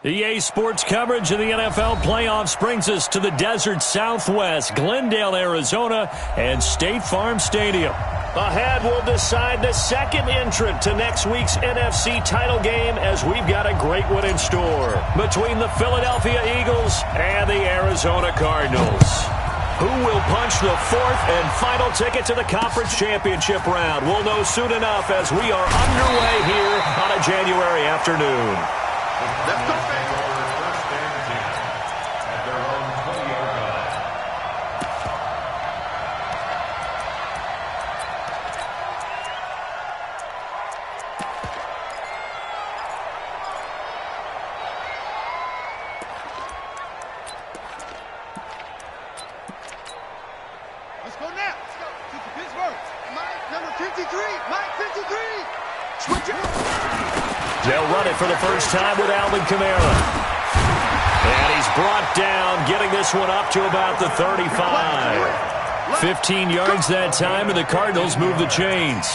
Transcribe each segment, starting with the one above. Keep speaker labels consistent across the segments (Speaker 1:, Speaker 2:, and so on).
Speaker 1: EA Sports coverage of the NFL playoffs brings us to the desert Southwest, Glendale, Arizona, and State Farm Stadium. Ahead, we'll decide the second entrant to next week's NFC title game, as we've got a great one in store between the Philadelphia Eagles and the Arizona Cardinals. Who will punch the fourth and final ticket to the conference championship round? We'll know soon enough as we are underway here on a January afternoon.
Speaker 2: Let's go, baby.
Speaker 3: Let's go now. Let's go to Pittsburgh. Mike, number 53. Mike, 53. Switch it.
Speaker 1: They'll run it for the first time with Alvin Kamara. And he's brought down, getting this one up to about the 35. 15 yards that time, and the Cardinals move the chains.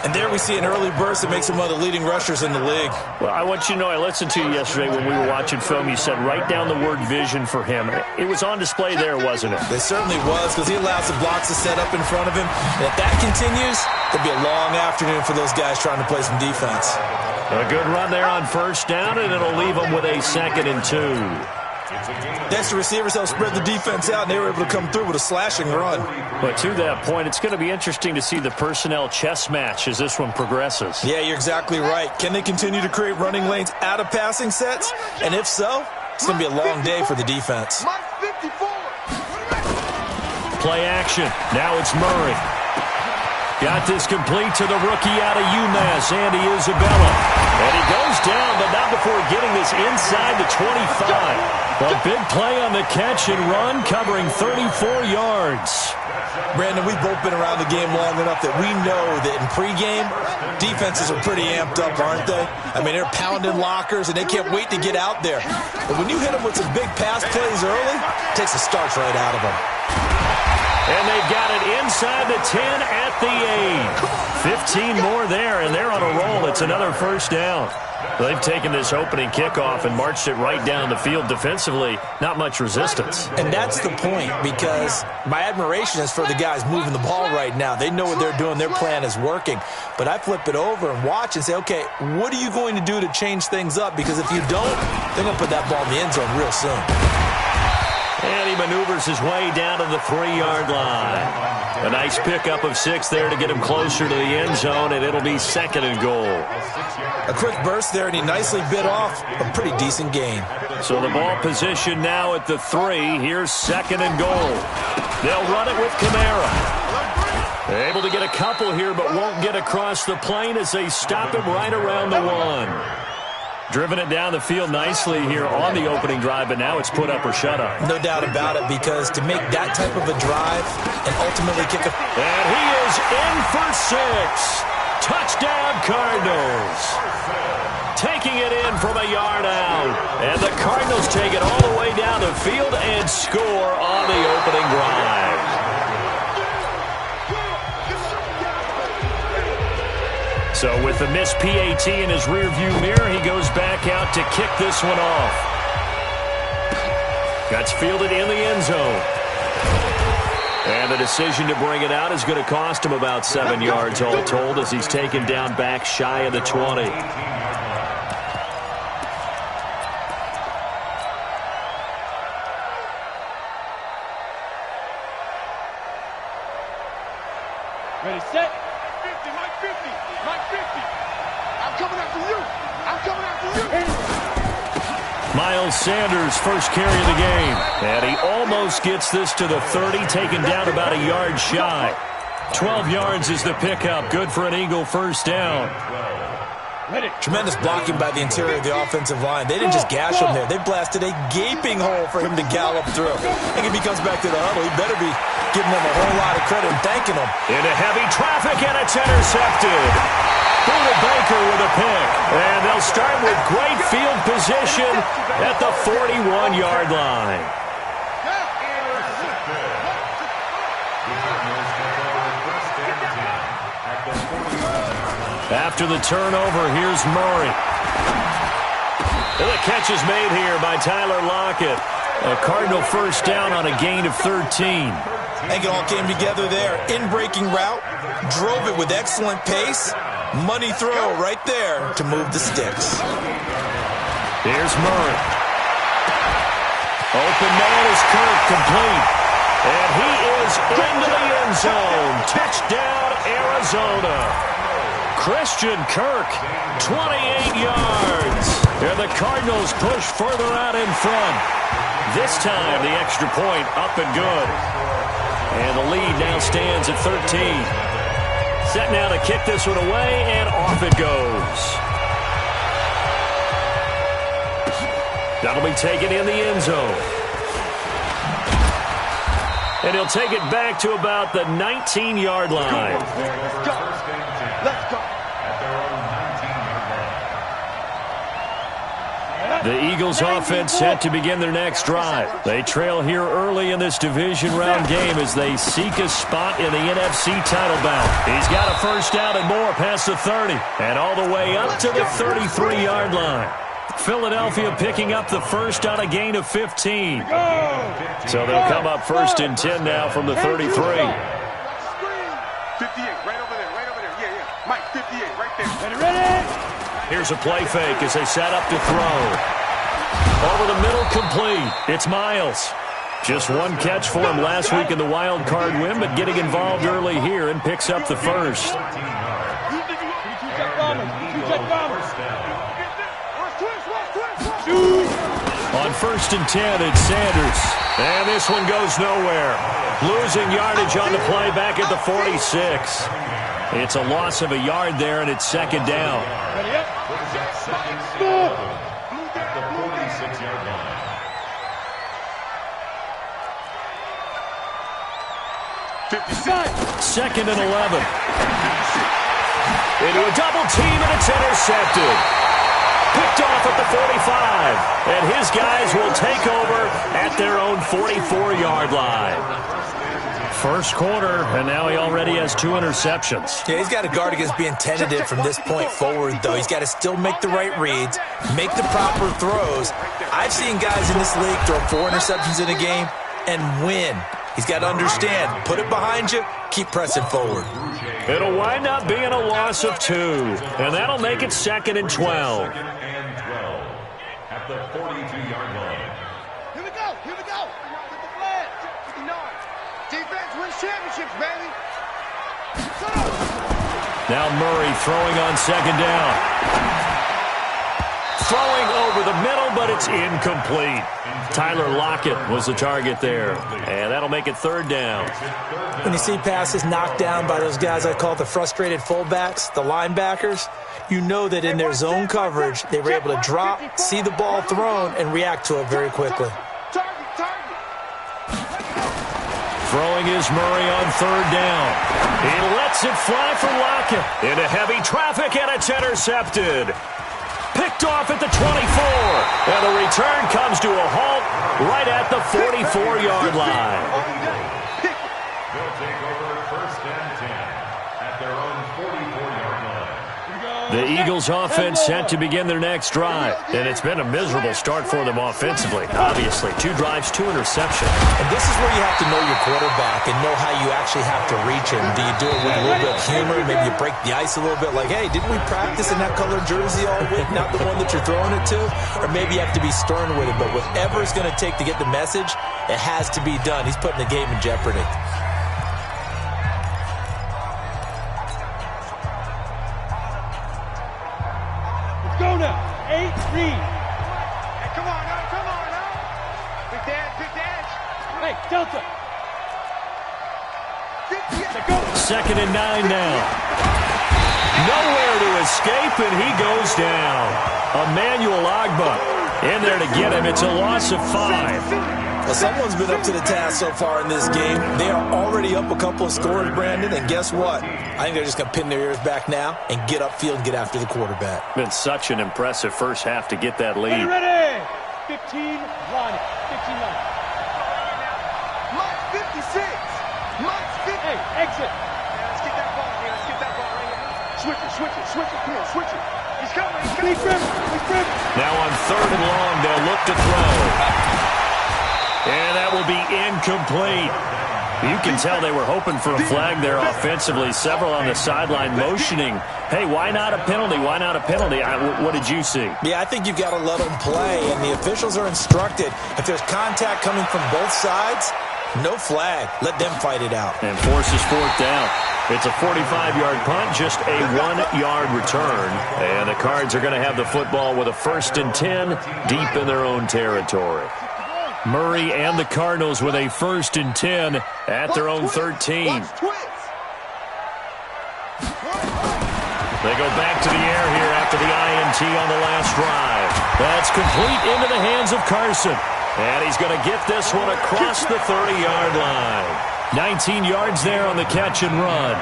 Speaker 4: And there we see an early burst that makes him one of the leading rushers in the league.
Speaker 1: Well, I want you to know, I listened to you yesterday when we were watching film. You said write down the word vision for him. It was on display there, wasn't it?
Speaker 4: It certainly was, because he allows the blocks to set up in front of him. And if that continues, there'll be a long afternoon for those guys trying to play some defense.
Speaker 1: A good run there on first down, and it'll leave them with a 2nd and 2.
Speaker 4: Next, the receivers helped spread the defense out, and they were able to come through with a slashing run.
Speaker 1: But to that point, it's going to be interesting to see the personnel chess match as this one progresses.
Speaker 4: Yeah, you're exactly right. Can they continue to create running lanes out of passing sets? And if so, it's going to be a long day for the defense.
Speaker 3: Mike, 54.
Speaker 1: Play action. Now it's Murray. Got this complete to the rookie out of UMass, Andy Isabella. And he goes down, but not before getting this inside the 25. A big play on the catch and run, covering 34 yards.
Speaker 4: Brandon, we've both been around the game long enough that we know that in pregame, defenses are pretty amped up, aren't they? I mean, they're pounding lockers, and they can't wait to get out there. But when you hit them with some big pass plays early, it takes the starch right out of them.
Speaker 1: And they've got it inside the 10 at the 8. 15 more there, and they're on a roll. It's another first down. They've taken this opening kickoff and marched it right down the field defensively. Not much resistance.
Speaker 4: And that's the point, because my admiration is for the guys moving the ball right now. They know what they're doing. Their plan is working. But I flip it over and watch and say, okay, what are you going to do to change things up? Because if you don't, they're going to put that ball in the end zone real soon.
Speaker 1: And he maneuvers his way down to the 3-yard line. A nice pickup of 6 there to get him closer to the end zone, and it'll be 2nd and goal.
Speaker 4: A quick burst there, and he nicely bit off a pretty decent gain.
Speaker 1: So the ball position now at the 3. Here's 2nd and goal. They'll run it with Kamara. They're able to get a couple here, but won't get across the plane as they stop him right around the 1. Driven it down the field nicely here on the opening drive, but now it's put up or shut up.
Speaker 4: No doubt about it, because to make that type of a drive and ultimately kick a...
Speaker 1: And he is in for 6. Touchdown, Cardinals. Taking it in from a yard out. And the Cardinals take it all the way down the field and score on the opening drive. So with the missed PAT in his rearview mirror, he goes back out to kick this one off. That's fielded in the end zone. And the decision to bring it out is going to cost him about 7 yards all told, as he's taken down back shy of the 20.
Speaker 3: Ready, set. 50, Mike 50. Mike 50. I'm coming after you. I'm coming after you.
Speaker 1: Miles Sanders, first carry of the game. And he almost gets this to the 30, taken down about a yard shy. 12 yards is the pickup. Good for an Eagle first down.
Speaker 4: Tremendous blocking by the interior of the offensive line. They didn't just gash him there. They blasted a gaping hole for him to gallop through. I think if he comes back to the huddle, he better be giving them a whole lot of credit and thanking them.
Speaker 1: Into heavy traffic, and it's intercepted. Buda Baker with a pick. And they'll start with great field position at the 41-yard line. After the turnover, here's Murray. And the catch is made here by Tyler Lockett. A Cardinal first down on a gain of 13.
Speaker 4: I think it all came together there. In-breaking route, drove it with excellent pace. Money throw right there to move the sticks.
Speaker 1: Here's Murray. Open man is Kirk, complete. And he is into the end zone. Touchdown, Arizona. Christian Kirk, 28 yards. And the Cardinals push further out in front. This time, the extra point up and good. And the lead now stands at 13. Set now to kick this one away, and off it goes. That'll be taken in the end zone. And he'll take it back to about the 19-yard line.
Speaker 3: Let's go. Let's go.
Speaker 1: The Eagles offense set to begin their next drive. They trail here early in this division round game as they seek a spot in the NFC title bout. He's got a first down and more past the 30 and all the way up to the 33-yard line. Philadelphia picking up the first on a gain of 15. So they'll come up first and 10 now from the 33.
Speaker 3: 58, right over there. Yeah. Mike, 58, right there. Ready?
Speaker 1: Here's a play fake as they set up to throw. Over the middle, complete. It's Miles. Just one catch for him last week in the wild card win, but getting involved early here and picks up the first. On first and 10, it's Sanders. And this one goes nowhere. Losing yardage on the play back at the 46. It's a loss of a yard there, and it's second down.
Speaker 3: Ready up.
Speaker 2: At the 46-yard line.
Speaker 1: Second and 11. Into a double team, and it's intercepted. Picked off at the 45. And his guys will take over at their own 44-yard line. First quarter, and now he already has 2 interceptions.
Speaker 4: Yeah, he's got to guard against being tentative from this point forward, though. He's got to still make the right reads, make the proper throws. I've seen guys in this league throw 4 interceptions in a game and win. He's got to understand, put it behind you, keep pressing forward.
Speaker 1: It'll wind up being a loss of 2, and that'll make it second and 12.
Speaker 2: At the 42-yard line.
Speaker 3: Here we go. With the flag. 59. Defense wins championships, baby.
Speaker 1: Now Murray throwing on second down. Throwing over the middle, but it's incomplete. Tyler Lockett was the target there, and that'll make it third down.
Speaker 4: When you see passes knocked down by those guys I call the frustrated fullbacks, the linebackers, you know that in their zone coverage, they were able to drop, see the ball thrown, and react to it very quickly.
Speaker 1: Throwing is Murray on third down. He lets it fly for Lockett. Into heavy traffic, and it's intercepted. Picked off at the 24. And the return comes to a halt right at the 44-yard line.
Speaker 2: They'll take over first and 10 at their own 44-yard line.
Speaker 1: The Eagles offense set to begin their next drive, and it's been a miserable start for them offensively. Obviously, 2 drives, 2 interceptions.
Speaker 4: And this is where you have to know your quarterback and know how you actually have to reach him. Do you do it with a little bit of humor? Maybe you break the ice a little bit like, hey, didn't we practice in that colored jersey all week, not the one that you're throwing it to? Or maybe you have to be stern with it, but whatever it's going to take to get the message, it has to be done. He's putting the game in jeopardy.
Speaker 3: Go now. 8-3. Hey, come on now. Big dash. Hey, Delta.
Speaker 1: Second and 9 now. Nowhere to escape, and he goes down. Emmanuel Ogbah in there to get him. It's a loss of 5.
Speaker 4: Well, someone's been up to the task so far in this game. They are already up a couple of scores, Brandon, and guess what? I think they're just going to pin their ears back now and get upfield and get after the quarterback.
Speaker 1: Been such an impressive first half to get that lead.
Speaker 3: Ready. 15 line. 15 line. Mike 56. Mike 50. Hey, exit. Let's get that ball here. Switch it. Come on, switch it. He's coming. He's coming.
Speaker 1: Now on 3rd and long, they'll look to throw. And that will be incomplete. You can tell they were hoping for a flag there offensively. Several on the sideline motioning. Hey, why not a penalty? Why not a penalty? What did you see?
Speaker 4: Yeah, I think you've got to let them play, and the officials are instructed. If there's contact coming from both sides, no flag. Let them fight it out.
Speaker 1: And forces 4th down. It's a 45-yard punt, just a 1-yard return. And the Cards are going to have the football with a 1st and 10 deep in their own territory. Murray and the Cardinals with a 1st and 10 at their own 13. They go back to the air here after the INT on the last drive. That's complete into the hands of Carson. And he's going to get this one across the 30-yard line. 19 yards there on the catch and run.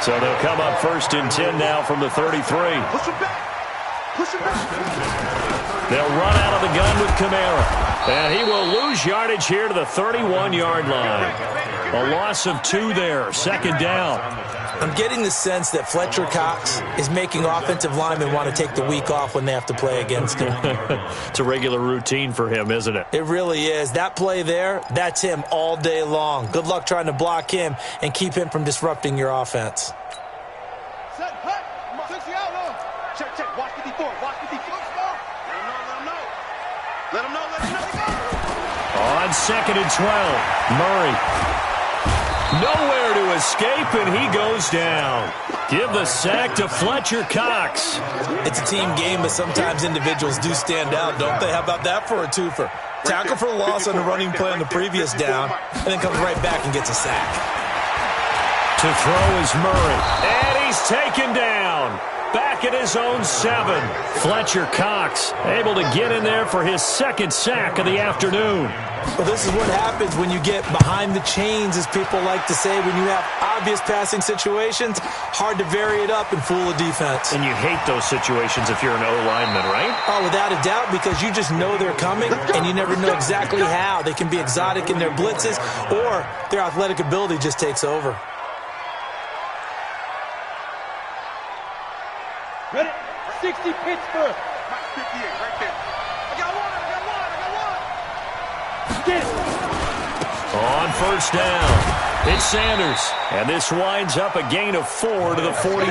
Speaker 1: So they'll come up 1st and 10 now from the 33.
Speaker 3: Push him back. Push him back.
Speaker 1: They'll run out of the gun with Kamara. And he will lose yardage here to the 31-yard line. A loss of 2 there. 2nd down.
Speaker 4: I'm getting the sense that Fletcher Cox is making offensive linemen want to take the week off when they have to play against him.
Speaker 1: It's a regular routine for him, isn't it?
Speaker 4: It really is. That play there, that's him all day long. Good luck trying to block him and keep him from disrupting your offense.
Speaker 3: Set, hut. 60 out, no. Check, check. Watch 54. Watch 54. Let him know. Let him know.
Speaker 1: On 2nd and 12, Murray. Nowhere to escape, and he goes down. Give the sack to Fletcher Cox.
Speaker 4: It's a team game, but sometimes individuals do stand out, don't they? How about that for a twofer? Tackle for loss on the running play on the previous down, and then comes right back and gets a sack.
Speaker 1: To throw is Murray, and he's taken down. Back at his own 7. Fletcher Cox able to get in there for his 2nd sack of the afternoon.
Speaker 4: Well, this is what happens when you get behind the chains, as people like to say. When you have obvious passing situations, hard to vary it up and fool a defense.
Speaker 1: And you hate those situations if you're an O-lineman, right?
Speaker 4: Oh, without a doubt, because you just know they're coming, and you never know exactly how. They can be exotic in their blitzes, or their athletic ability just takes over.
Speaker 3: Ready? 60 Pittsburgh. 58 right there. I got one. Get it.
Speaker 1: On 1st down, it's Sanders. And this winds up a gain of 4 to the 41.
Speaker 3: 60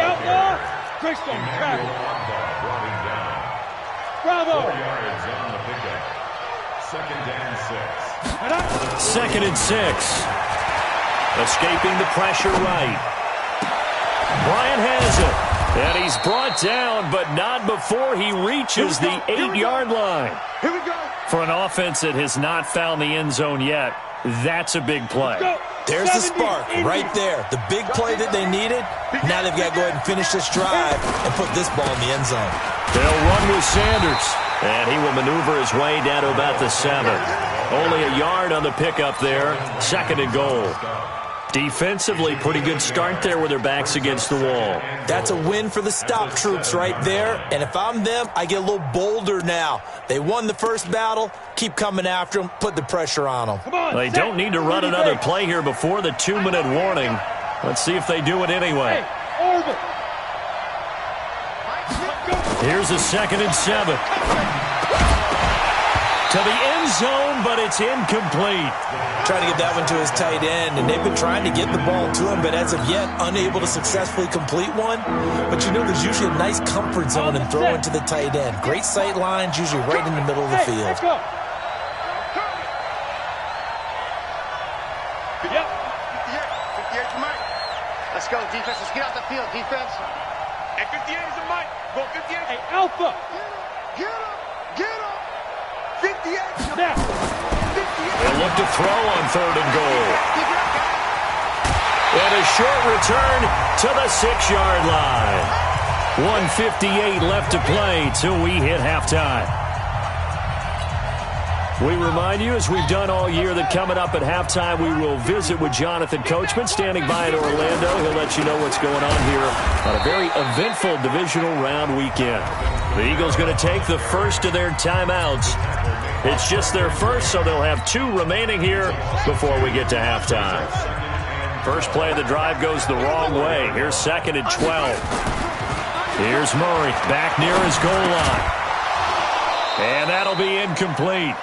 Speaker 3: out now. Crystal, travel. Bravo.
Speaker 2: 4 yards on the pickup. 2nd and 6.
Speaker 1: 2nd and 6. Escaping the pressure right. Bryant has it. And he's brought down, but not before he reaches the 8-yard line.
Speaker 3: Here we go.
Speaker 1: For an offense that has not found the end zone yet, that's a big play.
Speaker 4: There's the spark right there. The big play that they needed. Now they've got to go ahead and finish this drive and put this ball in the end zone.
Speaker 1: They'll run with Sanders. And he will maneuver his way down to about the 7. Only a yard on the pickup there. 2nd and goal. Defensively, pretty good start there with their backs against the wall.
Speaker 4: That's a win for the stop troops right there. And if I'm them, I get a little bolder now. They won the first battle. Keep coming after them. Put the pressure on them.
Speaker 1: They don't need to run another play here before the 2-minute warning. Let's see if they do it anyway. Here's a 2nd and 7. To the end zone, but it's incomplete.
Speaker 4: Trying to get that one to his tight end, and they've been trying to get the ball to him, but as of yet, unable to successfully complete one. But you know, there's usually a nice comfort zone in throwing to the tight end. Great sight lines, usually right in the middle of the field.
Speaker 3: Let's go. Yep. 58 to Mike. Let's go, defense. Let's get out the field, defense. And 58 is a Mike. Go 58. Hey, Alpha. Get him. Get him. 58. Now.
Speaker 1: They'll look to throw on 3rd and goal. And a short return to the 6-yard line. 1:58 left to play till we hit halftime. We remind you, as we've done all year, that coming up at halftime, we will visit with Jonathan Coachman, standing by in Orlando. He'll let you know what's going on here on a very eventful divisional round weekend. The Eagles going to take the first of their timeouts. It's just their first, so they'll have 2 remaining here before we get to halftime. First play of the drive goes the wrong way. Here's 2nd and 12. Here's Murray back near his goal line. And that'll be incomplete.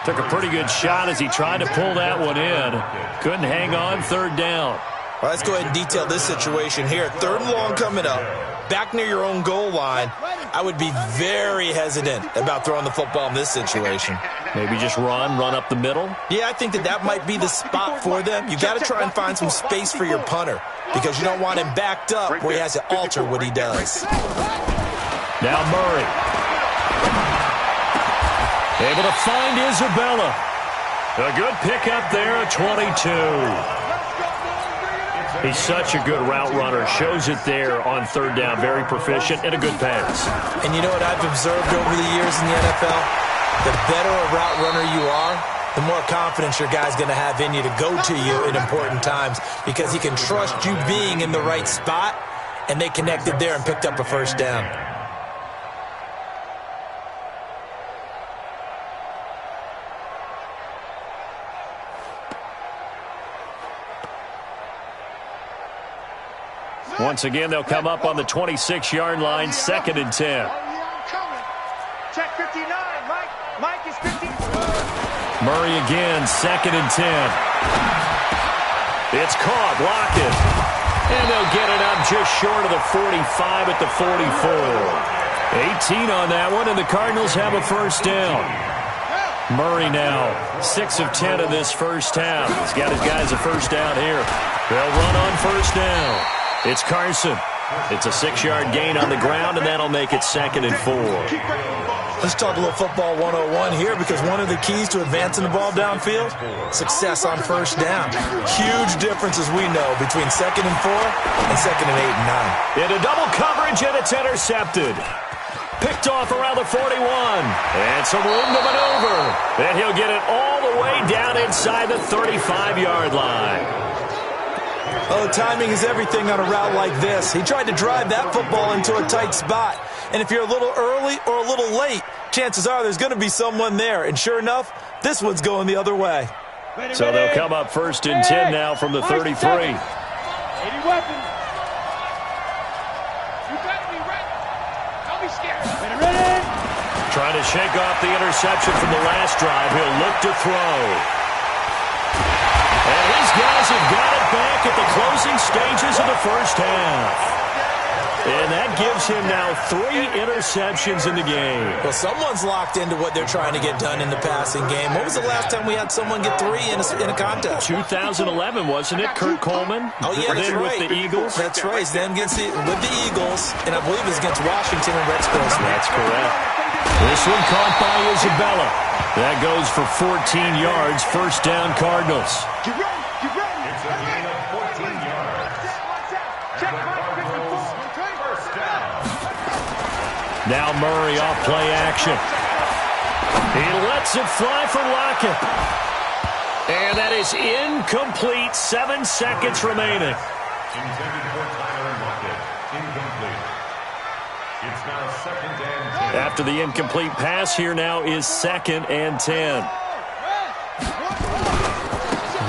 Speaker 1: Took a pretty good shot as he tried to pull that one in. Couldn't hang on, third down.
Speaker 4: Well, let's go ahead and detail this situation here. Third and long coming up. Back near your own goal line. I would be very hesitant about throwing the football in this situation.
Speaker 1: Maybe just run up the middle?
Speaker 4: Yeah, I think that might be the spot for them. You got to try and find some space for your punter because you don't want him backed up where he has to alter what he does.
Speaker 1: Now Murray. Able to find Isabella. A good pickup there at 22. He's such a good route runner. Shows it there on third down. Very proficient and a good pass.
Speaker 4: And you know what I've observed over the years in the NFL? The better a route runner you are, the more confidence your guy's going to have in you to go to you in important times because he can trust you being in the right spot, and they connected there and picked up a first down.
Speaker 1: Once again, they'll come up on the 26-yard line, 2nd and 10.
Speaker 3: Check 59, Mike. Mike is 50.
Speaker 1: Murray again, 2nd and 10. It's caught, Lockett. And they'll get it up just short of the 45 at the 44. 18 on that one, and the Cardinals have a first down. Murray now, 6 of 10 in this first half. He's got his guys a first down here. They'll run on first down. It's Carson. It's a 6-yard gain on the ground, and that'll make it 2nd and 4.
Speaker 4: Let's talk a little football 101 here because one of the keys to advancing the ball downfield, success on first down. Huge difference, as we know, between 2nd and 4 and 2nd and 8 and 9.
Speaker 1: Into double coverage, and it's intercepted. Picked off around the 41. And some room to maneuver. And he'll get it all the way down inside the 35-yard line.
Speaker 4: Oh, timing is everything on a route like this. He tried to drive that football into a tight spot. And if you're a little early or a little late, chances are there's going to be someone there. And sure enough, this one's going the other way.
Speaker 1: So they'll come up 1st and 10 now from the 33.
Speaker 3: 80 weapons. You better be ready. Don't be scared. Ready.
Speaker 1: Trying to shake off the interception from the last drive. He'll look to throw. And his guys have got it back at the closing stages of the first half. And that gives him now 3 interceptions in the game.
Speaker 4: Well, someone's locked into what they're trying to get done in the passing game. When was the last time we had someone get 3 in a contest?
Speaker 1: 2011, wasn't it? Kurt Coleman?
Speaker 4: Oh, yeah, that's right.
Speaker 1: With the Eagles?
Speaker 4: That's right. It's them with the Eagles, and I believe it's against Washington and Rex Grossman.
Speaker 1: That's correct. This one caught by Isabella. That goes for 14 yards. First down, Cardinals.
Speaker 2: It's a gain of 14 yards. First down.
Speaker 1: Now Murray off play action. He lets it fly for Lockett. And that is incomplete. 7 seconds remaining.
Speaker 2: Intended for Tyler Lockett. Incomplete. It's now 2nd and 10.
Speaker 1: After the incomplete pass, here now is 2nd and 10.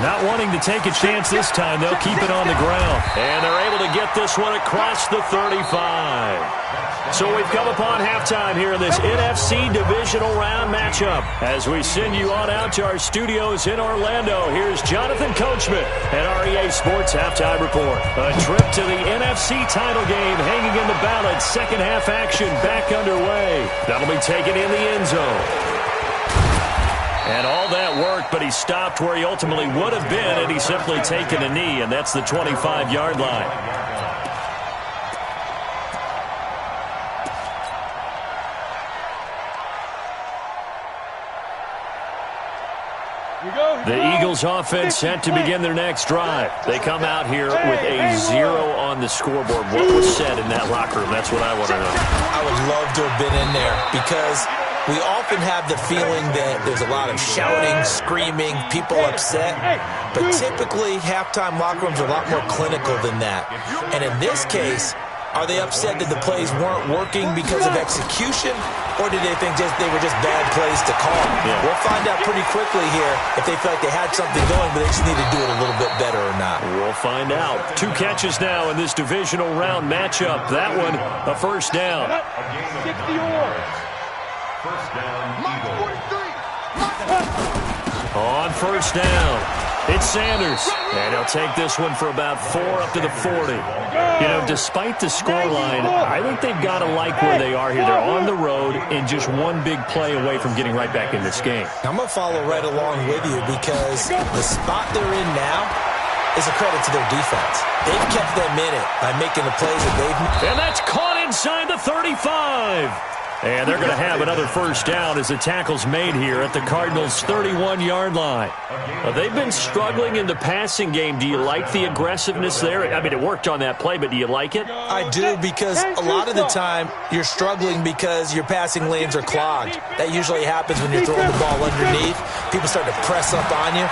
Speaker 1: Not wanting to take a chance this time, they'll keep it on the ground. And they're able to get this one across the 35. So we've come upon halftime here in this NFC Divisional Round matchup. As we send you on out to our studios in Orlando, here's Jonathan Coachman at REA Sports Halftime Report. A trip to the NFC title game hanging in the balance. Second half action back underway. That'll be taken in the end zone. And all that worked, but he stopped where he ultimately would have been had he simply taken a knee, and that's the 25-yard line. The Eagles offense set to begin their next drive. They come out here with a 0 on the scoreboard. What was said in that locker room? That's what I want to know.
Speaker 4: I would love to have been in there because we often have the feeling that there's a lot of shouting, screaming, people upset. But typically, halftime locker rooms are a lot more clinical than that. And in this case, are they upset that the plays weren't working because of execution, or did they think they were just bad plays to call?
Speaker 1: Yeah.
Speaker 4: We'll find out pretty quickly here if they feel like they had something going, but they just need to do it a little bit better or not.
Speaker 1: We'll find out. 2 catches now in this divisional round matchup. That one, a first down.
Speaker 3: 60 yards.
Speaker 2: First down, Eagles.
Speaker 1: On first down, it's Sanders. And he'll take this one for about 4 up to the 40. You know, despite the scoreline, I think they've got to like where they are here. They're on the road and just one big play away from getting right back in this game.
Speaker 4: I'm going to follow right along with you because the spot they're in now is a credit to their defense. They've kept them in it by making the plays that they've made.
Speaker 1: And that's caught inside the 35. And they're going to have another first down as the tackle's made here at the Cardinals' 31-yard line. They've been struggling in the passing game. Do you like the aggressiveness there? I mean, it worked on that play, but do you like it?
Speaker 4: I do, because a lot of the time you're struggling because your passing lanes are clogged. That usually happens when you're throwing the ball underneath. People start to press up on you,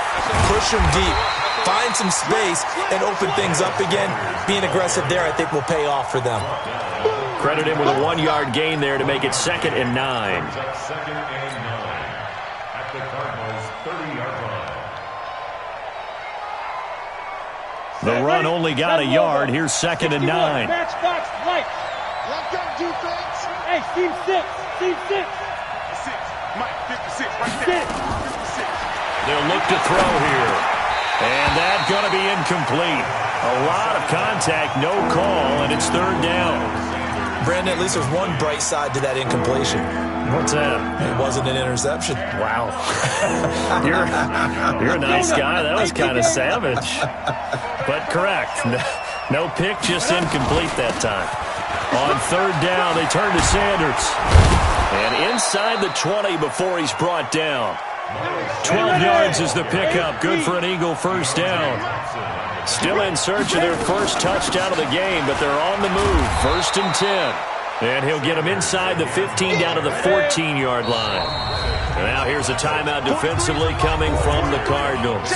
Speaker 4: push them deep, find some space, and open things up again. Being aggressive there, I think, will pay off for them.
Speaker 1: Credit him with a 1-yard gain there to make it 2nd and 9.
Speaker 2: Second and 9 at the Cardinals' 30-yard line.
Speaker 1: The run only got a yard. Here's 2nd and 9.
Speaker 3: Match box right. Let's go, defense. Hey, team 6. Team 6. 6. Mike, 56 right there. 56.
Speaker 1: They'll look to throw here. And that's going to be incomplete. A lot of contact, no call, and it's 3rd down.
Speaker 4: Brandon, at least there's one bright side to that incompletion.
Speaker 1: What's that?
Speaker 4: It wasn't an interception.
Speaker 1: Wow. You're a nice guy. That was kind of savage. But correct. No pick, just incomplete that time. On 3rd down, they turn to Sanders. And inside the 20 before he's brought down. 12 yards is the pickup. Good for an Eagle first down. Still in search of their first touchdown of the game, but they're on the move. 1st and 10. And he'll get them inside the 15 down to the 14-yard line. And now here's a timeout defensively coming from the Cardinals.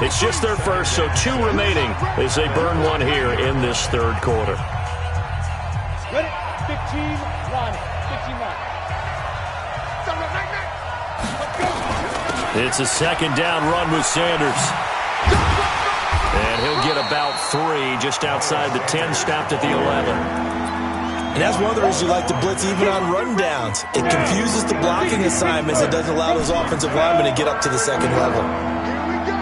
Speaker 1: It's just their first, so 2 remaining as they burn one here in this 3rd quarter.
Speaker 3: Ready? 15, run. 15, run.
Speaker 1: It's a 2nd down run with Sanders. And he'll get about 3 just outside the 10, stopped at the 11.
Speaker 4: And that's one of the reasons you like to blitz even on rundowns. It confuses the blocking assignments. It doesn't allow those offensive linemen to get up to the 2nd level.
Speaker 3: Here we go.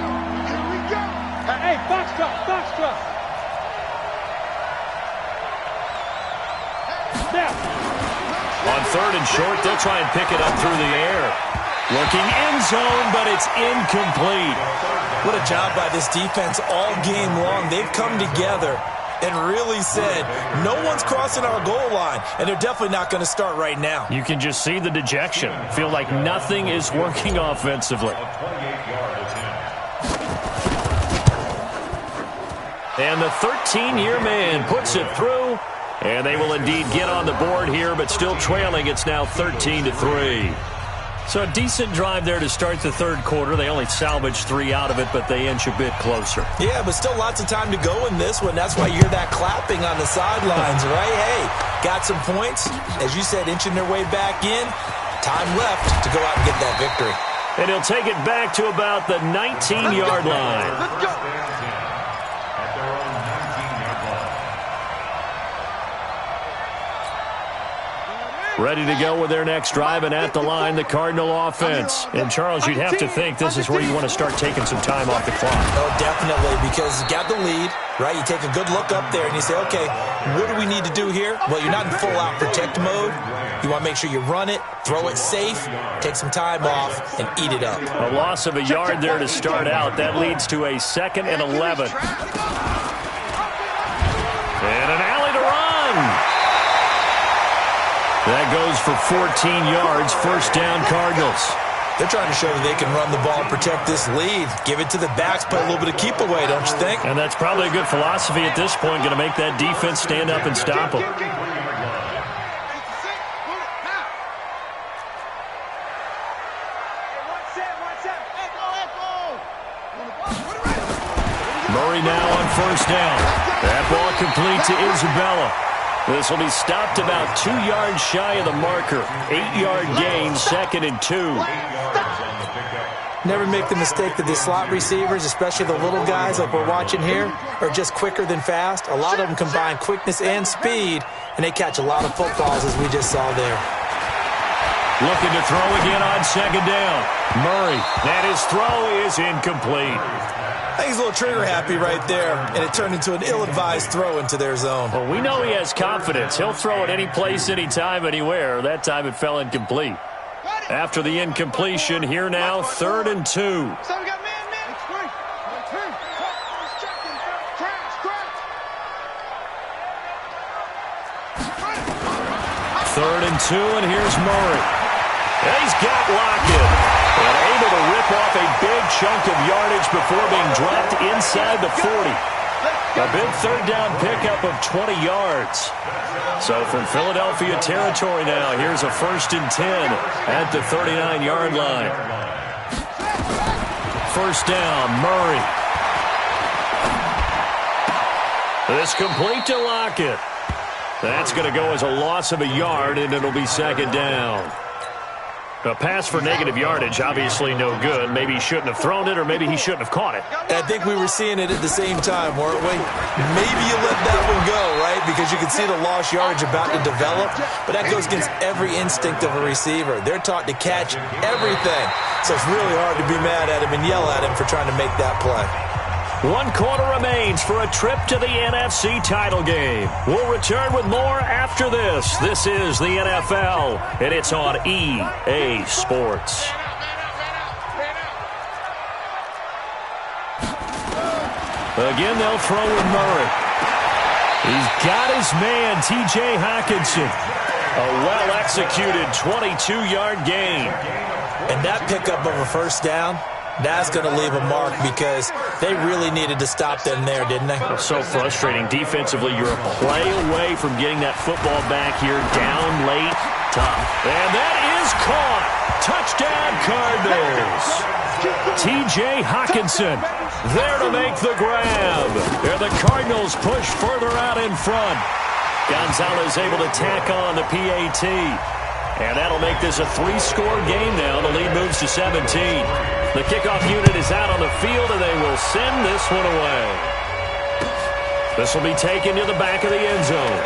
Speaker 3: Here we go. Hey, box drop, box drop. Now.
Speaker 1: On 3rd and short, they'll try and pick it up through the air. Looking end zone, but it's incomplete.
Speaker 4: What a job by this defense all game long. They've come together and really said, no one's crossing our goal line, and they're definitely not going to start right now.
Speaker 1: You can just see the dejection. Feel like nothing is working offensively. And the 13-year man puts it through, and they will indeed get on the board here, but still trailing. It's now 13-3. So a decent drive there to start the 3rd quarter. They only salvaged 3 out of it, but they inch a bit closer.
Speaker 4: Yeah, but still lots of time to go in this one. That's why you're that clapping on the sidelines, right? Hey, got some points. As you said, inching their way back in. Time left to go out and get that victory.
Speaker 1: And he'll take it back to about the 19-yard line.
Speaker 3: Let's go.
Speaker 1: Ready to go with their next drive, and at the line, the Cardinal offense. And, Charles, you'd have to think this is where you want to start taking some time off the clock.
Speaker 4: Oh, definitely, because you got the lead, right? You take a good look up there, and you say, okay, what do we need to do here? Well, you're not in full-out protect mode. You want to make sure you run it, throw it safe, take some time off, and eat it up.
Speaker 1: A loss of a yard there to start out. That leads to a 2nd and 11. And an alley to run. That goes for 14 yards. First down, Cardinals.
Speaker 4: They're trying to show that they can run the ball and protect this lead. Give it to the backs, play a little bit of keep away, don't you think?
Speaker 1: And that's probably a good philosophy at this point. Going to make that defense stand up and stop them. Murray now on first down. That ball complete to Isabella. This will be stopped about 2 yards shy of the marker. 8-yard gain, 2nd and 2.
Speaker 4: Never make the mistake that the slot receivers, especially the little guys like we're watching here, are just quicker than fast. A lot of them combine quickness and speed, and they catch a lot of footballs, as we just saw there.
Speaker 1: Looking to throw again on second down. Murray, and his throw is incomplete.
Speaker 4: I think he's a little trigger happy right there, and it turned into an ill-advised throw into their zone.
Speaker 1: Well, we know he has confidence. He'll throw it any place, anytime, anywhere. That time it fell incomplete. After the incompletion, here now, 3rd and 2. 3rd and 2, and here's Murray. And he's got Lockett. And able to rip off a big chunk of yardage before being dropped inside the 40. A big 3rd down pickup of 20 yards. So from Philadelphia territory now, here's a 1st and 10 at the 39-yard line. 1st down, Murray. This complete to Lockett. That's going to go as a loss of a yard, and it'll be 2nd down. A pass for negative yardage, obviously no good. Maybe he shouldn't have thrown it, or maybe he shouldn't have caught it.
Speaker 4: I think we were seeing it at the same time, weren't we? Maybe you let that one go, right? Because you can see the lost yardage about to develop, but that goes against every instinct of a receiver. They're taught to catch everything, so it's really hard to be mad at him and yell at him for trying to make that play.
Speaker 1: 1 quarter remains for a trip to the NFC title game. We'll return with more after this. This is the NFL, and it's on EA Sports. Again, they'll throw with Murray. He's got his man, T.J. Hockenson. A well-executed 22-yard gain.
Speaker 4: And that pickup of a 1st down, that's going to leave a mark because they really needed to stop them there, didn't they?
Speaker 1: So frustrating. Defensively, you're a play away from getting that football back here. Down late, tough. And that is caught. Touchdown, Cardinals. T.J. Hockenson there to make the grab. And the Cardinals push further out in front. Gonzalez able to tack on the PAT. And that'll make this a 3-score game now. The lead moves to 17. The kickoff unit is out on the field, and they will send this one away. This will be taken to the back of the end zone.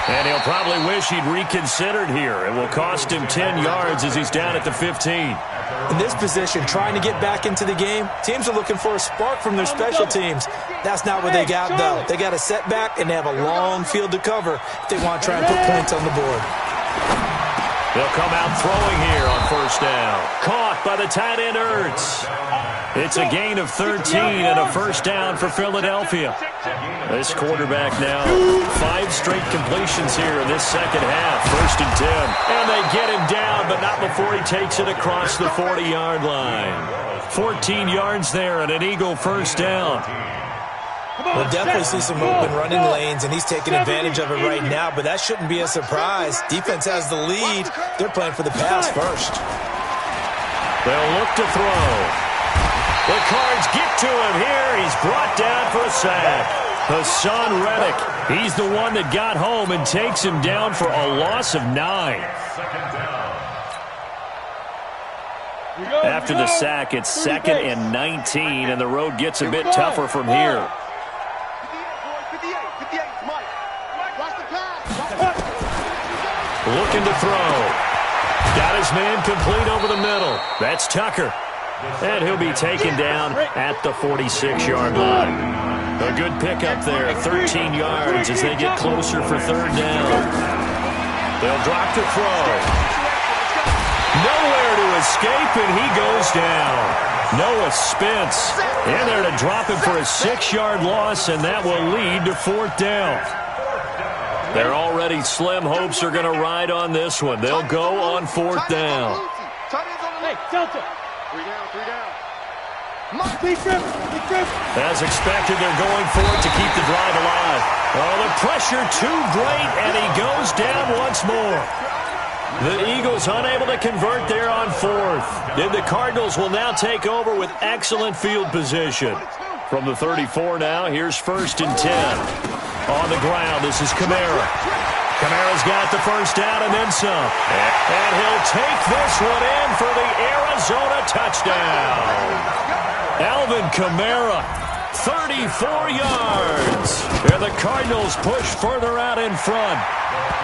Speaker 1: And he'll probably wish he'd reconsidered here. It will cost him 10 yards as he's down at the 15.
Speaker 4: In this position, trying to get back into the game, teams are looking for a spark from their special teams. That's not what they got, though. They got a setback, and they have a long field to cover if they want to try and put points on the board.
Speaker 1: They'll come out throwing here on 1st down. Caught by the tight end, Ertz. It's a gain of 13 and a 1st down for Philadelphia. This quarterback now, 5 straight completions here in this second half. 1st and 10. And they get him down, but not before he takes it across the 40-yard line. 14 yards there and an Eagle 1st down.
Speaker 4: We'll definitely see some open running lanes, and he's taking advantage of it right now, but that shouldn't be a surprise. Defense has the lead. They're playing for the pass first.
Speaker 1: They'll look to throw. The Cards get to him here. He's brought down for a sack. Hassan Reddick, he's the one that got home and takes him down for a loss of 9. After the sack, it's 2nd and 19, and the road gets a bit tougher from here. Looking to throw. Got his man complete over the middle. That's Tucker. And he'll be taken down at the 46-yard line. A good pickup there, 13 yards as they get closer for 3rd down. They'll drop to throw. Nowhere to escape, and he goes down. Noah Spence in there to drop him for a 6-yard loss, and that will lead to 4th down. Their already slim hopes are going to ride on this one. They'll go on 4th down.
Speaker 3: Hey, Delta. 3 down.
Speaker 1: As expected, they're going for it to keep the drive alive. Oh, the pressure too great, and he goes down once more. The Eagles unable to convert there on 4th. Then the Cardinals will now take over with excellent field position. From the 34 now, here's 1st and 10. On the ground, this is Kamara. Kamara's got the first down and then some. And he'll take this one in for the Arizona touchdown. Alvin Kamara, 34 yards. And the Cardinals push further out in front.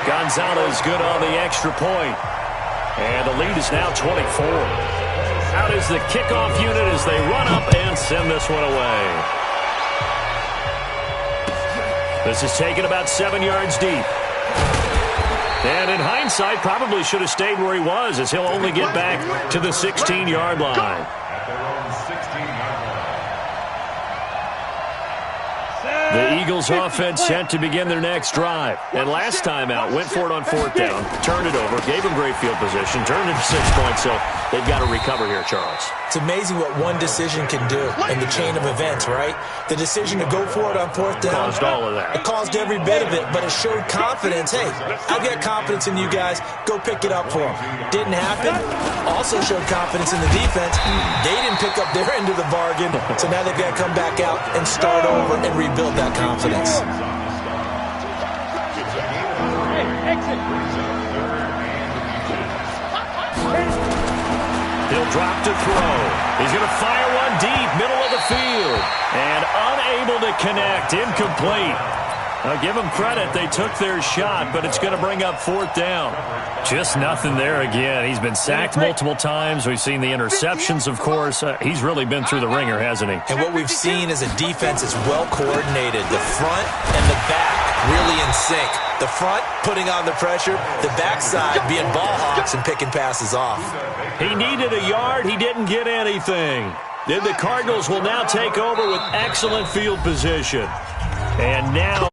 Speaker 1: Gonzalez good on the extra point. And the lead is now 24. Out is the kickoff unit as they run up and send this one away. This is taken about 7 yards deep. And in hindsight, probably should have stayed where he was, as he'll only get back to the 16-yard line.
Speaker 2: At their own 16-yard line.
Speaker 1: The Eagles offense set to begin their next drive. And last time out, went for it on fourth down, turned it over, gave them great field position, turned it to 6 points, so they've got to recover here, Charles.
Speaker 4: It's amazing what one decision can do in the chain of events, right? The decision to go for it on fourth down.
Speaker 1: Caused all of that.
Speaker 4: It caused every bit of it, but it showed confidence. Hey, I've got confidence in you guys. Go pick it up for them. Didn't happen. Also showed confidence in the defense. They didn't pick up their end of the bargain, so now they've got to come back out and start over and rebuild that confidence.
Speaker 1: He'll drop to throw. He's going to fire one deep, middle of the field. And unable to connect, incomplete. Now, give them credit. They took their shot, but it's going to bring up fourth down. Just nothing there again. He's been sacked multiple times. We've seen the interceptions, of course. He's really been through the ringer, hasn't he?
Speaker 4: And what we've seen is a defense is well coordinated. The front and the back really in sync. The front putting on the pressure, the backside being ball hawks and picking passes off.
Speaker 1: He needed a yard. He didn't get anything. Then the Cardinals will now take over with excellent field position. And now